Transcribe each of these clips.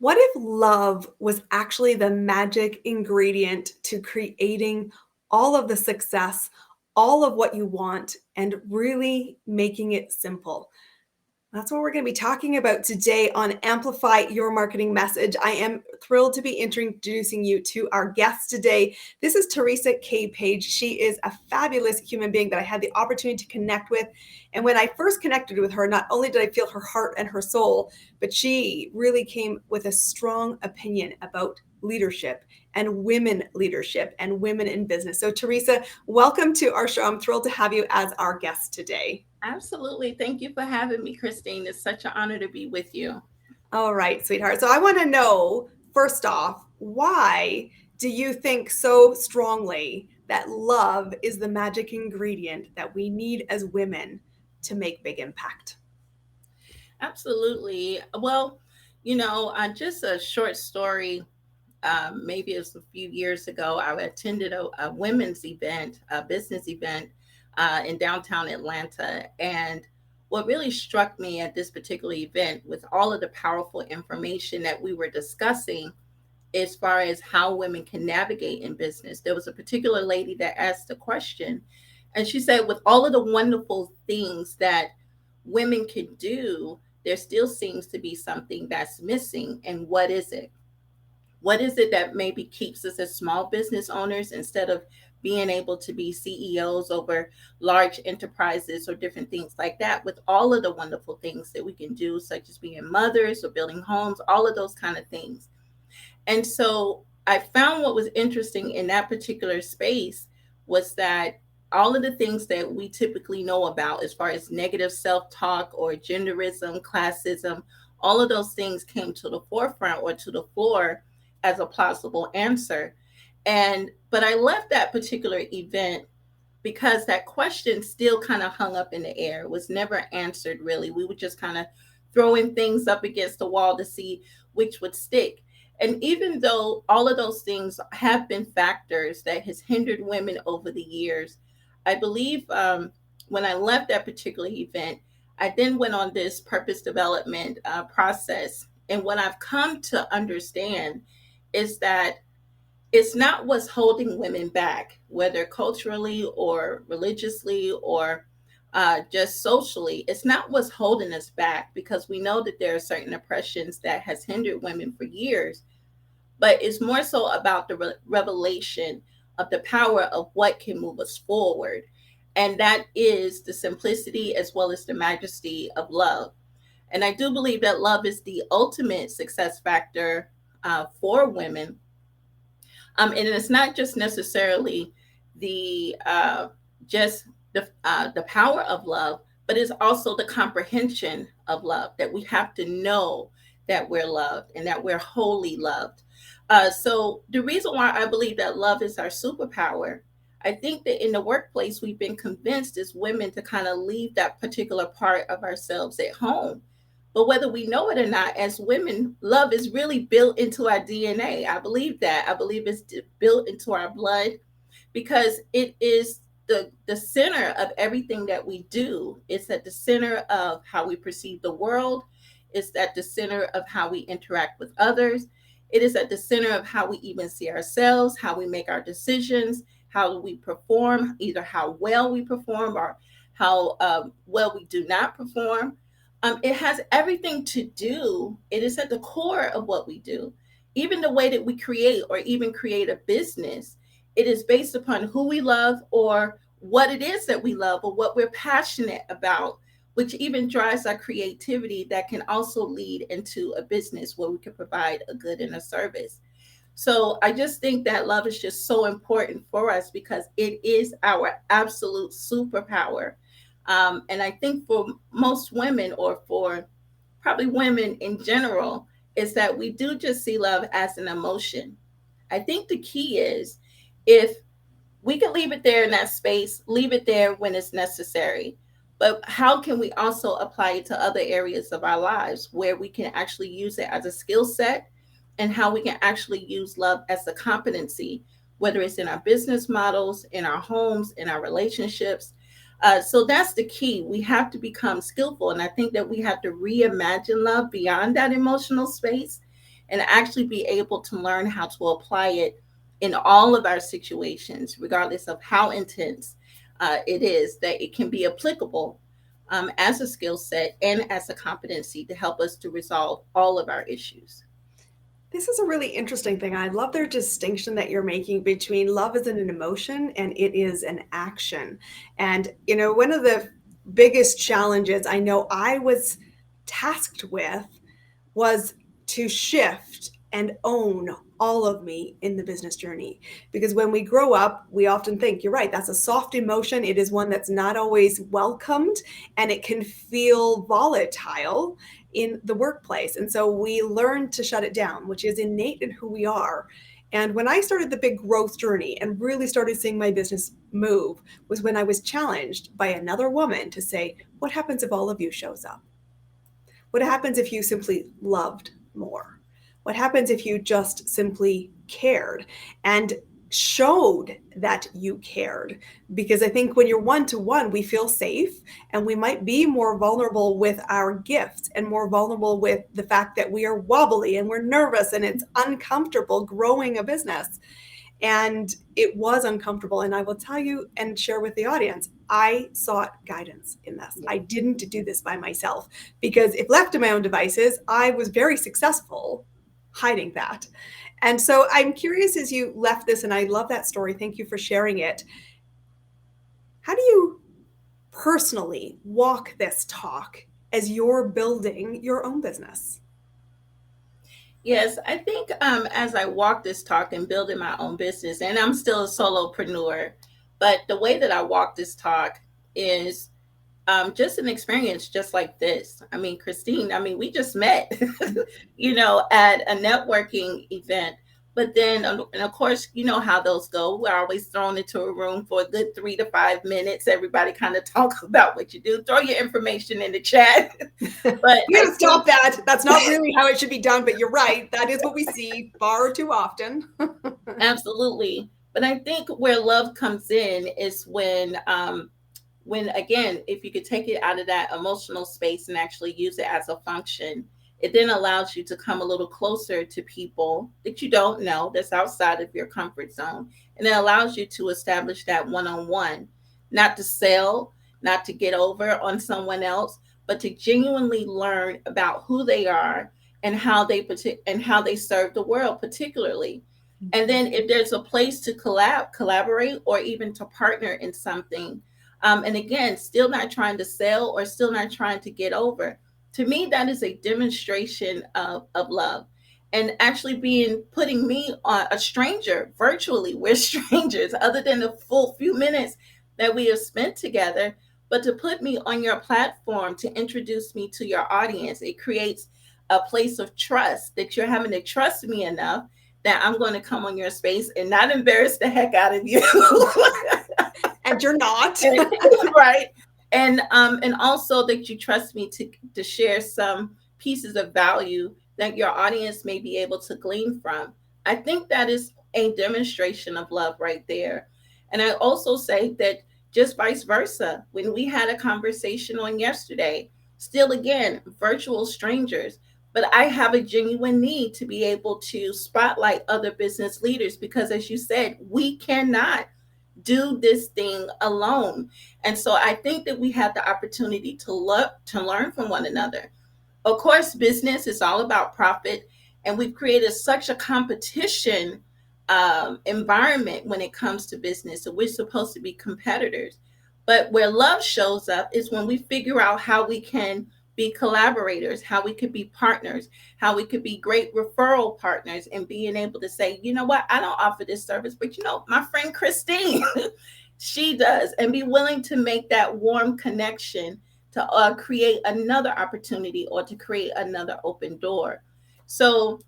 What if love was actually the magic ingredient to creating all of the success, all of what you want, and really making it simple? That's what we're going to be talking about today on Amplify Your Marketing Message. I am thrilled to be introducing you to our guest today. This is Teresa K. Page. She is a fabulous human being that I had the opportunity to connect with. And when I first connected with her, not only did I feel her heart and her soul, but she really came with a strong opinion about leadership and women in business. So, Teresa, welcome to our show. I'm thrilled to have you as our guest today. Absolutely. Thank you for having me, Christine. It's such an honor to be with you. All right, sweetheart. So I want to know, first off, why do you think so strongly that love is the magic ingredient that we need as women to make big impact? Absolutely. Well, just a short story. Maybe it was a few years ago. I attended a women's event, a business event in downtown Atlanta. And what really struck me at this particular event, with all of the powerful information that we were discussing, as far as how women can navigate in business. There was a particular lady that asked a question, and she said, with all of the wonderful things that women can do, there still seems to be something that's missing. And what is it? What is it that maybe keeps us as small business owners instead of being able to be CEOs over large enterprises or different things like that, with all of the wonderful things that we can do, such as being mothers or building homes, all of those kind of things. And so I found what was interesting in that particular space was that all of the things that we typically know about, as far as negative self talk or genderism, classism, all of those things came to the forefront or to the floor as a plausible answer. But I left that particular event because that question still kind of hung up in the air. It was never answered really. We were just kind of throwing things up against the wall to see which would stick. And even though all of those things have been factors that has hindered women over the years, I believe when I left that particular event, I then went on this purpose development process. And what I've come to understand is that it's not what's holding women back, whether culturally or religiously or just socially. It's not what's holding us back, because we know that there are certain oppressions that has hindered women for years, but it's more so about the revelation of the power of what can move us forward. And that is the simplicity as well as the majesty of love. And I do believe that love is the ultimate success factor for women. And it's not just necessarily the just the power of love, but it's also the comprehension of love, that we have to know that we're loved and that we're wholly loved. So the reason why I believe that love is our superpower, I think that in the workplace we've been convinced as women to kind of leave that particular part of ourselves at home. But whether we know it or not, as women, love is really built into our DNA. I believe that. I believe it's built into our blood, because it is the center of everything that we do. It's at the center of how we perceive the world. It's at the center of how we interact with others. It is at the center of how we even see ourselves, how we make our decisions, how we perform, either how well we perform or how well we do not perform. It has everything to do, it is at the core of what we do. Even the way that we create or even create a business, it is based upon who we love or what it is that we love or what we're passionate about, which even drives our creativity that can also lead into a business where we can provide a good and a service. So I just think that love is just so important for us because it is our absolute superpower. And I think for most women, or for probably women in general, is that we do just see love as an emotion. I think the key is, if we can leave it there in that space, leave it there when it's necessary. But how can we also apply it to other areas of our lives where we can actually use it as a skill set, and how we can actually use love as a competency, whether it's in our business models, in our homes, in our relationships. So that's the key. We have to become skillful. And I think that we have to reimagine love beyond that emotional space and actually be able to learn how to apply it in all of our situations, regardless of how intense it is, that it can be applicable as a skill set and as a competency to help us to resolve all of our issues. This is a really interesting thing. I love their distinction that you're making between love is an emotion and it is an action. And, one of the biggest challenges I know I was tasked with was to shift and own all of me in the business journey. Because when we grow up, we often think, you're right, that's a soft emotion. It is one that's not always welcomed and it can feel volatile in the workplace. And so we learn to shut it down, which is innate in who we are. And when I started the big growth journey and really started seeing my business move was when I was challenged by another woman to say, what happens if all of you shows up? What happens if you simply loved more? What happens if you just simply cared and showed that you cared? Because I think when you're one to one, we feel safe and we might be more vulnerable with our gifts and more vulnerable with the fact that we are wobbly and we're nervous and it's uncomfortable growing a business. And it was uncomfortable. And I will tell you and share with the audience, I sought guidance in this. I didn't do this by myself because if left to my own devices, I was very successful hiding that. And so I'm curious as you left this, and I love that story. Thank you for sharing it. How do you personally walk this talk as you're building your own business? Yes, I think as I walk this talk and building my own business, and I'm still a solopreneur, but the way that I walk this talk is just an experience just like this. I mean, Christine, I mean, we just met, at a networking event. But then, and of course, you know how those go. We're always thrown into a room for a good 3 to 5 minutes. Everybody kind of talk about what you do. Throw your information in the chat. But You gotta stop that. That's not really how it should be done, but you're right. That is what we see far too often. absolutely. But I think where love comes in is when again, if you could take it out of that emotional space and actually use it as a function, it then allows you to come a little closer to people that you don't know, that's outside of your comfort zone. And it allows you to establish that one-on-one, not to sell, not to get over on someone else, but to genuinely learn about who they are and how they serve the world particularly. And then if there's a place to collaborate, or even to partner in something, and again, still not trying to sell or still not trying to get over. To me, that is a demonstration of love. And actually putting me on a stranger virtually, we're strangers, other than the full few minutes that we have spent together, but to put me on your platform to introduce me to your audience, it creates a place of trust that you're having to trust me enough that I'm going to come on your space and not embarrass the heck out of you. And you're not. Right. And also that you trust me to share some pieces of value that your audience may be able to glean from. I think that is a demonstration of love right there. And I also say that just vice versa, when we had a conversation on yesterday, still again virtual strangers, but I have a genuine need to be able to spotlight other business leaders because, as you said, we cannot do this thing alone. And so I think that we have the opportunity to learn from one another. Of course, business is all about profit, and we've created such a competition environment when it comes to business. So we're supposed to be competitors. But where love shows up is when we figure out how we can be collaborators, how we could be partners, how we could be great referral partners, and being able to say, you know what, I don't offer this service, but my friend Christine, she does, and be willing to make that warm connection to create another opportunity or to create another open door. So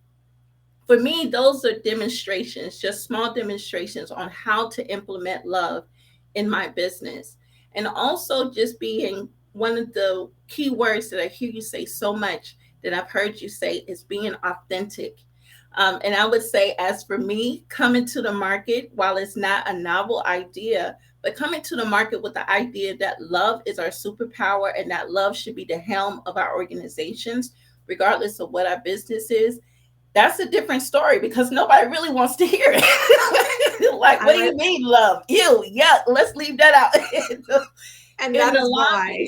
for me, those are demonstrations, just small demonstrations on how to implement love in my business. And also just being one of the key words that I hear you say so much, that I've heard you say, is being authentic. And I would say, as for me, coming to the market, while it's not a novel idea, but coming to the market with the idea that love is our superpower and that love should be the helm of our organizations, regardless of what our business is, that's a different story because nobody really wants to hear it. Like, I what do you like, mean love? Ew, yeah, let's leave that out and in that the is why,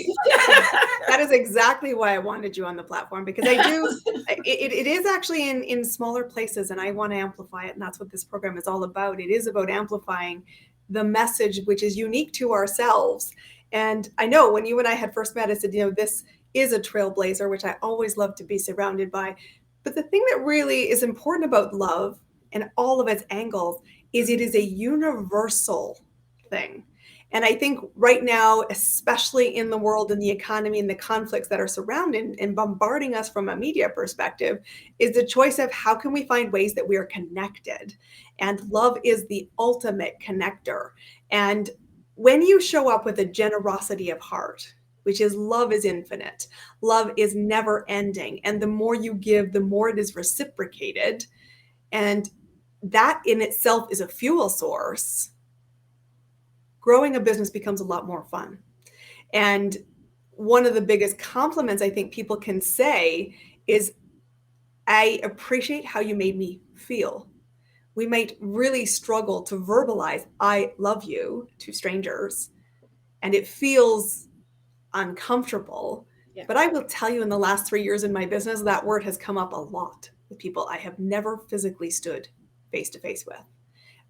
that is exactly why I wanted you on the platform, because I do, lobby. it is actually in smaller places, and I want to amplify it. And that's what this program is all about. It is about amplifying the message, which is unique to ourselves. And I know when you and I had first met, I said, this is a trailblazer, which I always love to be surrounded by. But the thing that really is important about love and all of its angles is it is a universal thing. And I think right now, especially in the world and the economy and the conflicts that are surrounding and bombarding us from a media perspective, is the choice of how can we find ways that we are connected. And love is the ultimate connector. And when you show up with a generosity of heart, which is love is infinite, love is never ending. And the more you give, the more it is reciprocated. And that in itself is a fuel source. Growing a business becomes a lot more fun. And one of the biggest compliments I think people can say is, I appreciate how you made me feel. We might really struggle to verbalize, I love you, to strangers, and it feels uncomfortable. Yeah. But I will tell you, in the last 3 years in my business, that word has come up a lot with people I have never physically stood face to face with.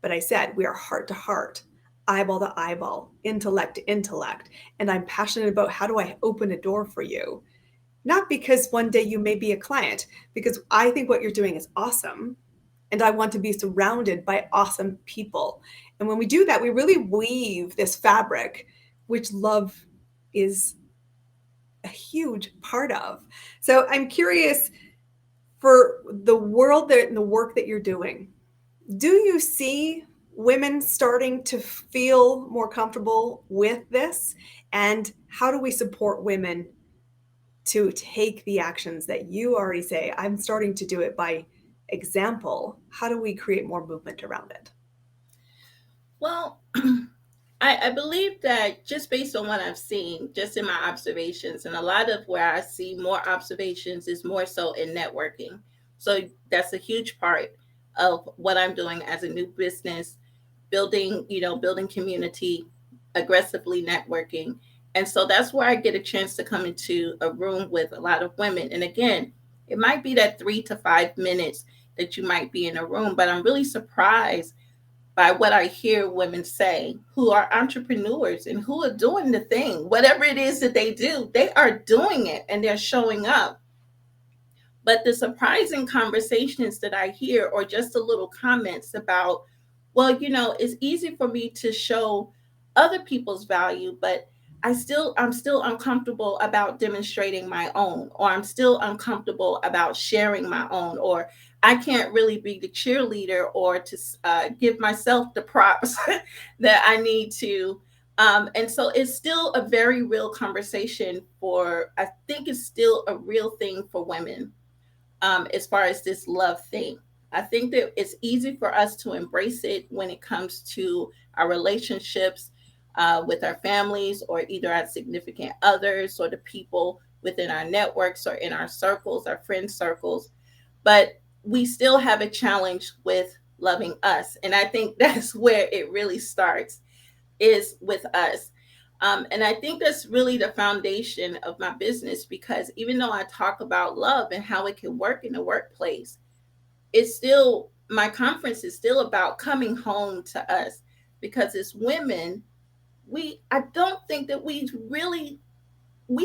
But I said, we are heart to heart, eyeball to eyeball, intellect to intellect. And I'm passionate about how do I open a door for you? Not because one day you may be a client, because I think what you're doing is awesome. And I want to be surrounded by awesome people. And when we do that, we really weave this fabric, which love is a huge part of. So I'm curious, for the world that and the work that you're doing, do you see women starting to feel more comfortable with this? And how do we support women to take the actions that you already say, I'm starting to do it by example? How do we create more movement around it? Well, I believe that just based on what I've seen, just in my observations, and a lot of where I see more observations is more so in networking. So that's a huge part of what I'm doing as a new business, building, building community, aggressively networking. And so that's where I get a chance to come into a room with a lot of women. And again, it might be that 3 to 5 minutes that you might be in a room, but I'm really surprised by what I hear women say who are entrepreneurs and who are doing the thing. Whatever it is that they do, they are doing it and they're showing up. But the surprising conversations that I hear, or just a little comments about, well, it's easy for me to show other people's value, but I'm still uncomfortable about demonstrating my own, or I'm still uncomfortable about sharing my own, or I can't really be the cheerleader or to give myself the props that I need to. And so it's still a very real conversation I think it's still a real thing for women, as far as this love thing. I think that it's easy for us to embrace it when it comes to our relationships with our families, or either our significant others, or the people within our networks or in our circles, our friend circles. But we still have a challenge with loving us. And I think that's where it really starts, is with us. And I think that's really the foundation of my business, because even though I talk about love and how it can work in the workplace, it's still, my conference is still about coming home to us, because as women, I don't think that we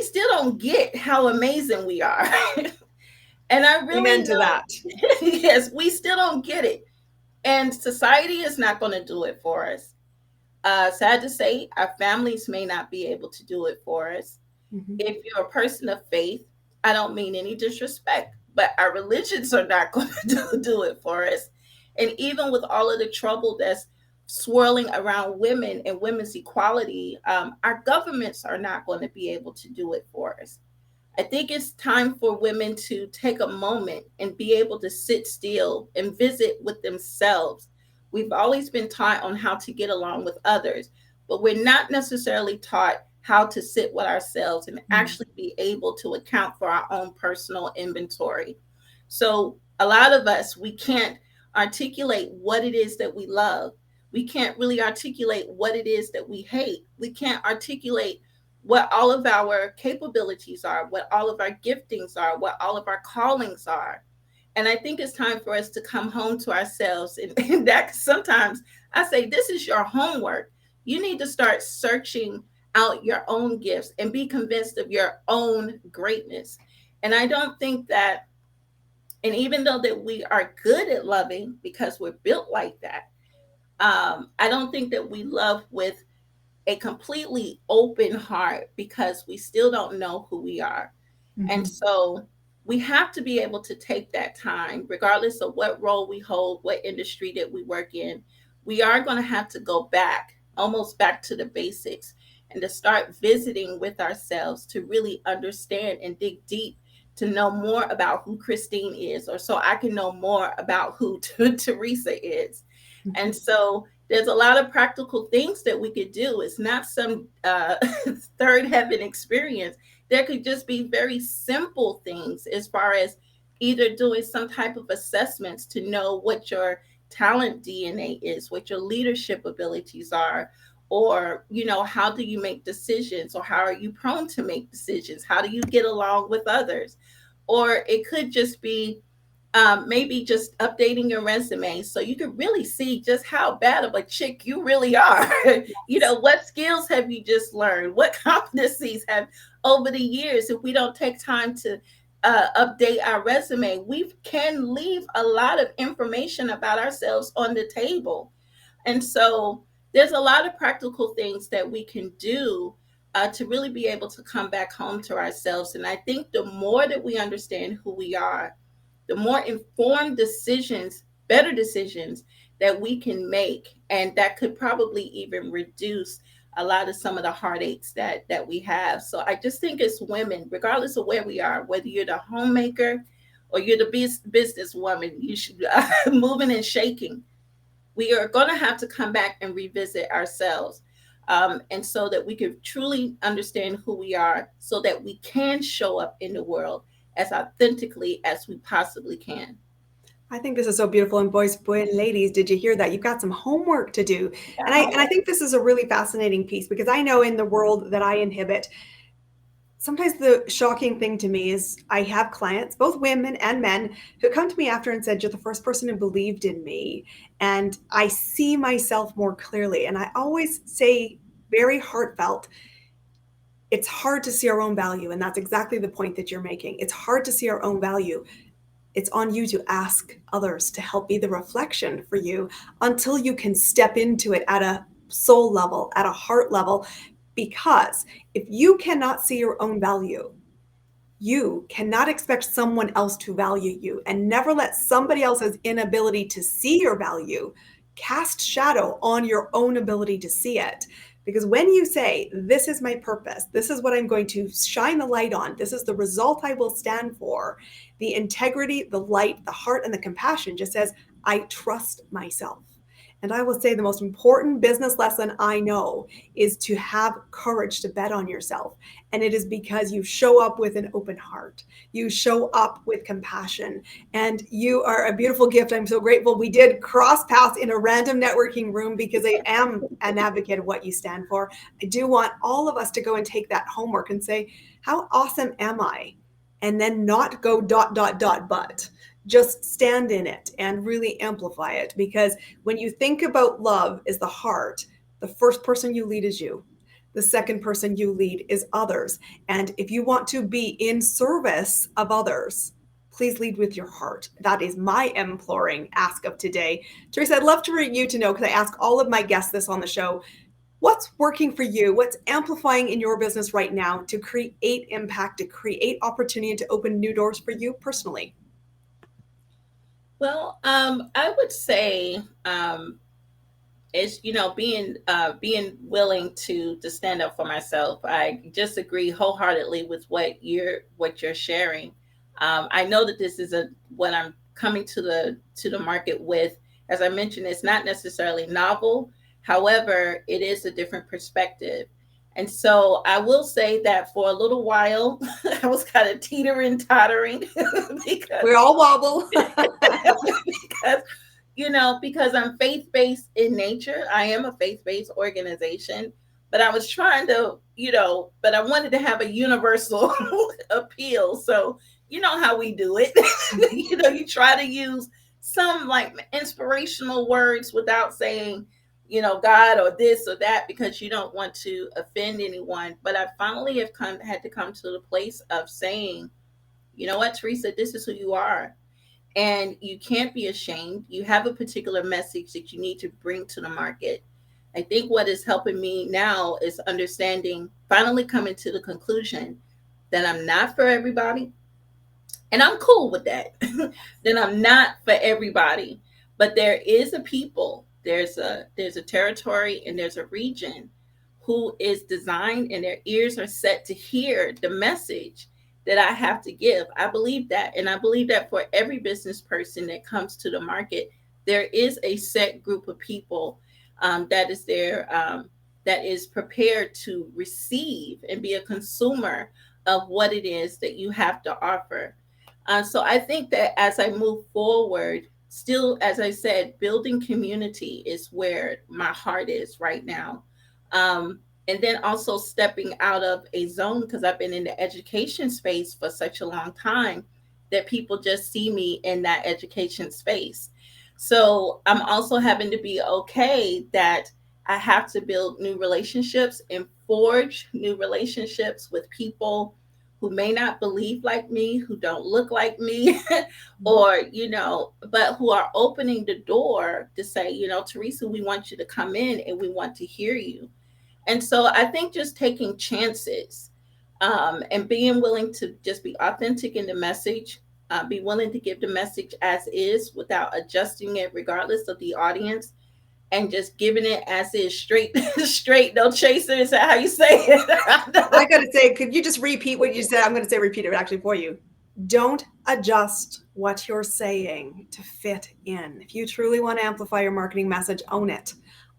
still don't get how amazing we are. And I really Amen to know, that. yes, we still don't get it. And society is not going to do it for us. Sad to say, our families may not be able to do it for us. Mhm. If you're a person of faith, I don't mean any disrespect, but our religions are not going to do it for us. And even with all of the trouble that's swirling around women and women's equality, our governments are not going to be able to do it for us. I think it's time for women to take a moment and be able to sit still and visit with themselves. We've always been taught on how to get along with others, but we're not necessarily taught how to sit with ourselves and Mm. actually be able to account for our own personal inventory. So A lot of us, we can't articulate what it is that we love. We can't really articulate what it is that we hate. We can't articulate what all of our capabilities are, what all of our giftings are, what all of our callings are. And I think it's time for us to come home to ourselves. And that sometimes I say, this is your homework. You need to start searching out your own gifts and be convinced of your own greatness. And I don't think that, and even though that we are good at loving because we're built like that, I don't think that we love with a completely open heart because we still don't know who we are. And Mhm. so we have to be able to take that time, regardless of what role we hold, what industry that we work in. We are going to have to go back, almost back to the basics, and to start visiting with ourselves to really understand and dig deep to know more about who Christine is, or so I can know more about who Teresa is. And Mhm. so there's a lot of practical things that we could do. It's not some third heaven experience. There could just be very simple things as far as either doing some type of assessments to know what your talent DNA is, what your leadership abilities are, or how do you make decisions, or how are you prone to make decisions, how do you get along with others. Or it could just be maybe just updating your resume so you can really see just how bad of a chick you really are. What skills have you just learned? What competencies have over the years? If we don't take time to update our resume, we can leave a lot of information about ourselves on the table. And so there's a lot of practical things that we can do to really be able to come back home to ourselves. And I think the more that we understand who we are, the more informed decisions, better decisions that we can make, and that could probably even reduce a lot of some of the heartaches that we have. So I just think as women, regardless of where we are, whether you're the homemaker or you're the business woman, you should moving and shaking. We are going to have to come back and revisit ourselves. And so that we can truly understand who we are, so that we can show up in the world as authentically as we possibly can. I think this is so beautiful. And boy, and ladies, did you hear that? You've got some homework to do. Got And I homework. think this is a really fascinating piece because I know in the world that I inhabit, sometimes the shocking thing to me is I have clients, both women and men, who come to me after and said, "You're the first person who believed in me. And I see myself more clearly." And I always say, very heartfelt, it's hard to see our own value. And that's exactly the point that you're making. It's hard to see our own value. It's on you to ask others to help be the reflection for you until you can step into it at a soul level, at a heart level. Because if you cannot see your own value, you cannot expect someone else to value you, and never let somebody else's inability to see your value cast shadow on your own ability to see it. Because when you say, "This is my purpose, this is what I'm going to shine the light on, this is the result I will stand for," the integrity, the light, the heart, and the compassion just says, "I trust myself." And I will say the most important business lesson I know is to have courage to bet on yourself. And it is because you show up with an open heart. You show up with compassion. And you are a beautiful gift. I'm so grateful we did cross paths in a random networking room because I am an advocate of what you stand for. I do want all of us to go and take that homework and say, how awesome am I? And then not go dot, dot, dot, but just stand in it and really amplify it. Because when you think about love as the heart, the first person you lead is you. The second person you lead is others. And if you want to be in service of others, please lead with your heart. That is my imploring ask of today. Teresa, I'd love for you to know, because I ask all of my guests this on the show, what's working for you? What's amplifying in your business right now to create impact, to create opportunity, and to open new doors for you personally? Well, I would say is being willing to stand up for myself. I just agree wholeheartedly with what you're sharing. I know that this is a what I'm coming to the market with. As I mentioned, it's not necessarily novel. However, it is a different perspective. And so I will say that for a little while, I was kind of teetering, tottering because We all wobble. because because I'm faith based in nature. I am a faith based organization, but I was trying to, but I wanted to have a universal appeal. So, you know how we do it. You try to use some like inspirational words without saying, God or this or that, because you don't want to offend anyone. But I finally had to come to the place of saying, you know what, Teresa, this is who you are, and you can't be ashamed. You have a particular message that you need to bring to the market. I think what is helping me now is understanding, finally coming to the conclusion that I'm not for everybody, and I'm cool with that. Then I'm not for everybody, but there is a people, there's a territory, and there's a region who is designed and their ears are set to hear the message that I have to give. I believe that, and I believe that for every business person that comes to the market, there is a set group of people that is there, that is prepared to receive and be a consumer of what it is that you have to offer. So I think that as I move forward, still, as I said, building community is where my heart is right now. And then also stepping out of a zone, because I've been in the education space for such a long time that people just see me in that education space. So I'm also having to be okay that I have to build new relationships and forge new relationships with people who may not believe like me, who don't look like me, or, but who are opening the door to say, Teresa, we want you to come in and we want to hear you. And so I think just taking chances, and being willing to just be authentic in the message, be willing to give the message as is without adjusting it, regardless of the audience, and just giving it as is, straight, straight, no chaser. Is that how you say it? I got to say, could you just repeat what you said? I'm going to say repeat it actually for you. Don't adjust what you're saying to fit in. If you truly want to amplify your marketing message, own it.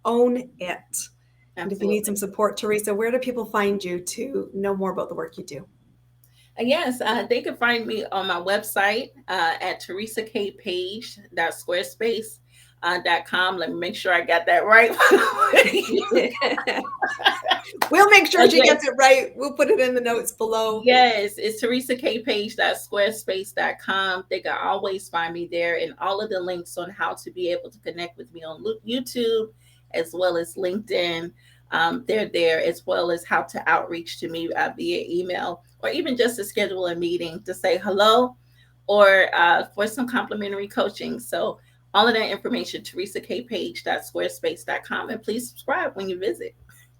Own it. And if you need some Absolutely. support, Teresa, where do people find you to know more about the work you do? Yes, they can find me on my website at teresakpage.squarespace.com. Let me make sure I got that right. We'll make sure she Okay. gets it right. We'll put it in the notes below. Yes, it's teresakpage.squarespace.com. They can always find me there, and all of the links on how to be able to connect with me on YouTube as well as LinkedIn. They're there, as well as how to outreach to me via email, or even just to schedule a meeting to say hello, or for some complimentary coaching. So all of that information, teresakpage.squarespace.com, and please subscribe when you visit.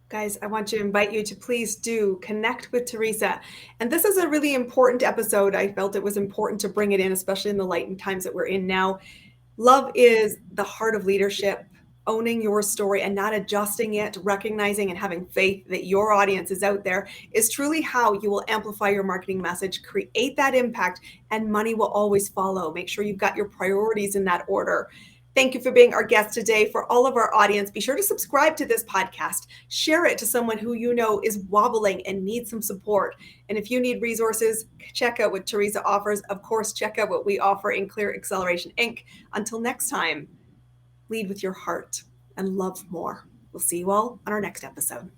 Guys, I want to invite you to please do connect with Teresa. And this is a really important episode. I felt it was important to bring it in, especially in the light and times that we're in now. Love is the heart of leadership. Owning your story and not adjusting it, recognizing and having faith that your audience is out there is truly how you will amplify your marketing message, create that impact, and money will always follow. Make sure you've got your priorities in that order. Thank you for being our guest today. For all of our audience, be sure to subscribe to this podcast. Share it to someone who you know is wobbling and needs some support. And if you need resources, check out what Teresa offers. Of course, check out what we offer in Clear Acceleration Inc. Until next time, lead with your heart and love more. We'll see you all on our next episode.